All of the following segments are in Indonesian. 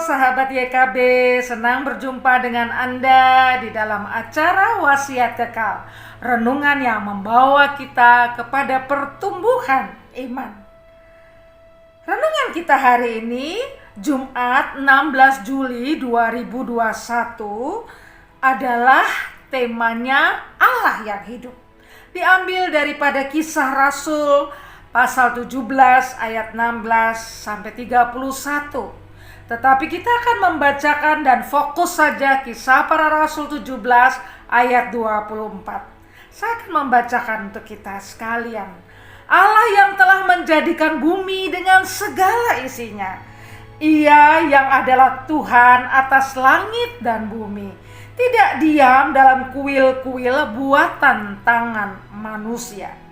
sahabat YKB, senang berjumpa dengan Anda di dalam acara Wasiat Kekal, renungan yang membawa kita kepada pertumbuhan iman. Renungan kita hari ini, Jumat 16 Juli 2021, adalah temanya Allah yang hidup. Diambil daripada Kisah Rasul pasal 17 ayat 16 sampai 31. Tetapi kita akan membacakan dan fokus saja Kisah Para Rasul 17 ayat 24. Saya akan membacakan untuk kita sekalian. Allah yang telah menjadikan bumi dengan segala isinya. Ia yang adalah Tuhan atas langit dan bumi. Tidak diam dalam kuil-kuil buatan tangan manusia.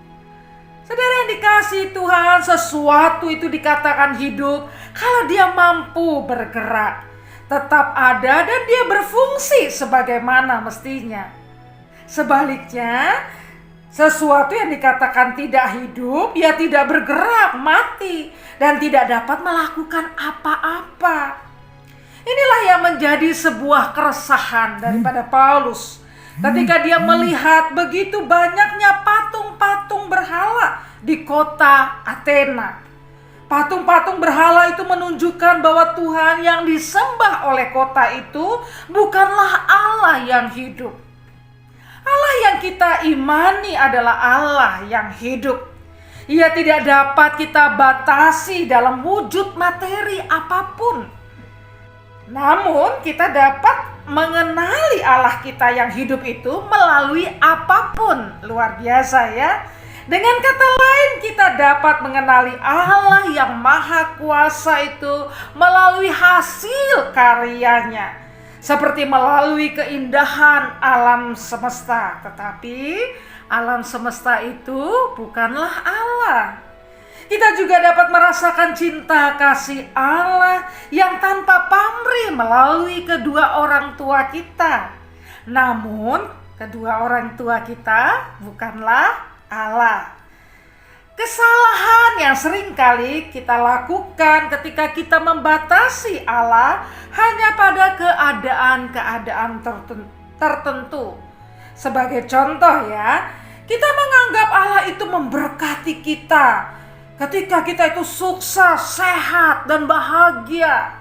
Saudara yang dikasihi Tuhan, sesuatu itu dikatakan hidup kalau dia mampu bergerak, tetap ada dan dia berfungsi sebagaimana mestinya. Sebaliknya, sesuatu yang dikatakan tidak hidup, ya tidak bergerak, mati, dan tidak dapat melakukan apa-apa. Inilah yang menjadi sebuah keresahan daripada Paulus ketika dia melihat begitu banyaknya patung-patung berhala di kota Athena. Patung-patung berhala itu menunjukkan bahwa Tuhan yang disembah oleh kota itu bukanlah Allah yang hidup. Allah yang kita imani adalah Allah yang hidup. Ia tidak dapat kita batasi dalam wujud materi apapun. Namun kita dapat mengenali Allah kita yang hidup itu melalui apapun. Luar biasa ya. Dengan kata lain, kita dapat mengenali Allah yang maha kuasa itu melalui hasil karyanya. Seperti melalui keindahan alam semesta. Tetapi alam semesta itu bukanlah Allah. Kita juga dapat merasakan cinta kasih Allah yang tanpa pamrih melalui kedua orang tua kita. Namun, kedua orang tua kita bukanlah Allah. Kesalahan yang seringkali kita lakukan ketika kita membatasi Allah hanya pada keadaan-keadaan tertentu. Sebagai contoh ya, kita menganggap Allah itu memberkati kita ketika kita itu sukses, sehat, dan bahagia.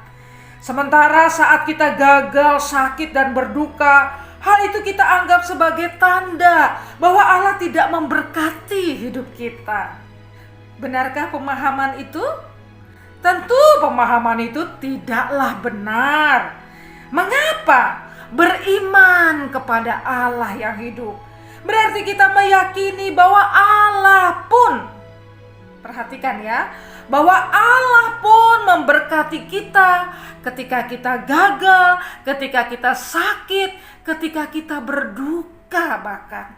Sementara saat kita gagal, sakit, dan berduka, hal itu kita anggap sebagai tanda bahwa Allah tidak memberkati hidup kita. Benarkah pemahaman itu? Tentu pemahaman itu tidaklah benar. Mengapa? Beriman kepada Allah yang hidup berarti kita meyakini bahwa Allah pun, perhatikan ya, bahwa Allah pun memberkati kita ketika kita gagal, ketika kita sakit, ketika kita berduka bahkan.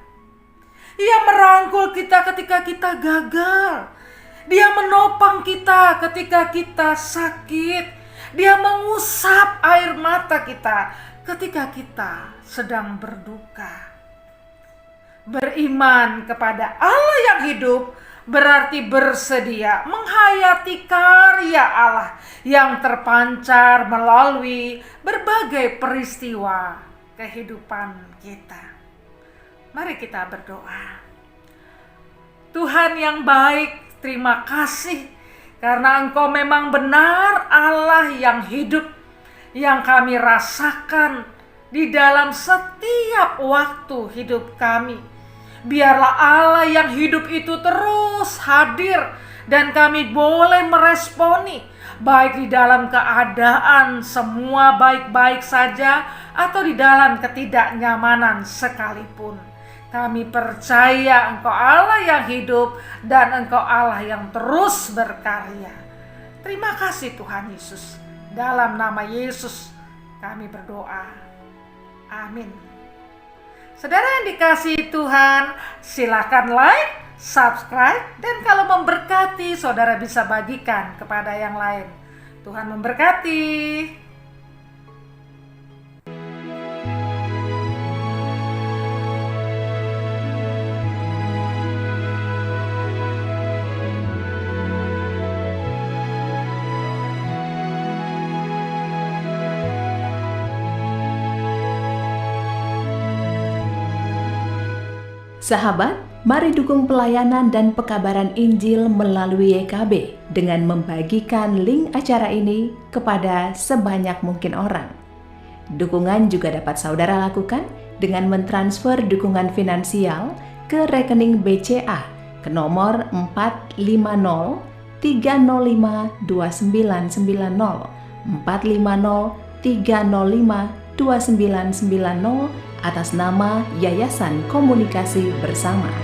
Ia merangkul kita ketika kita gagal. Dia menopang kita ketika kita sakit. Dia mengusap air mata kita ketika kita sedang berduka. Beriman kepada Allah yang hidup berarti bersedia menghayati karya Allah yang terpancar melalui berbagai peristiwa kehidupan kita. Mari kita berdoa. Tuhan yang baik, terima kasih karena Engkau memang benar Allah yang hidup, yang kami rasakan di dalam setiap waktu hidup kami. Biarlah Allah yang hidup itu terus hadir dan kami boleh meresponi, baik di dalam keadaan semua baik-baik saja atau di dalam ketidaknyamanan sekalipun. Kami percaya Engkau Allah yang hidup dan Engkau Allah yang terus berkarya. Terima kasih Tuhan Yesus. Dalam nama Yesus kami berdoa. Amin. Saudara yang dikasihi Tuhan, silakan like, subscribe, dan kalau memberkati, saudara bisa bagikan kepada yang lain. Tuhan memberkati. Sahabat, mari dukung pelayanan dan pekabaran Injil melalui YKB dengan membagikan link acara ini kepada sebanyak mungkin orang. Dukungan juga dapat saudara lakukan dengan mentransfer dukungan finansial ke rekening BCA ke nomor 450 305 2990 450 305 2990 atas nama Yayasan Komunikasi Bersama.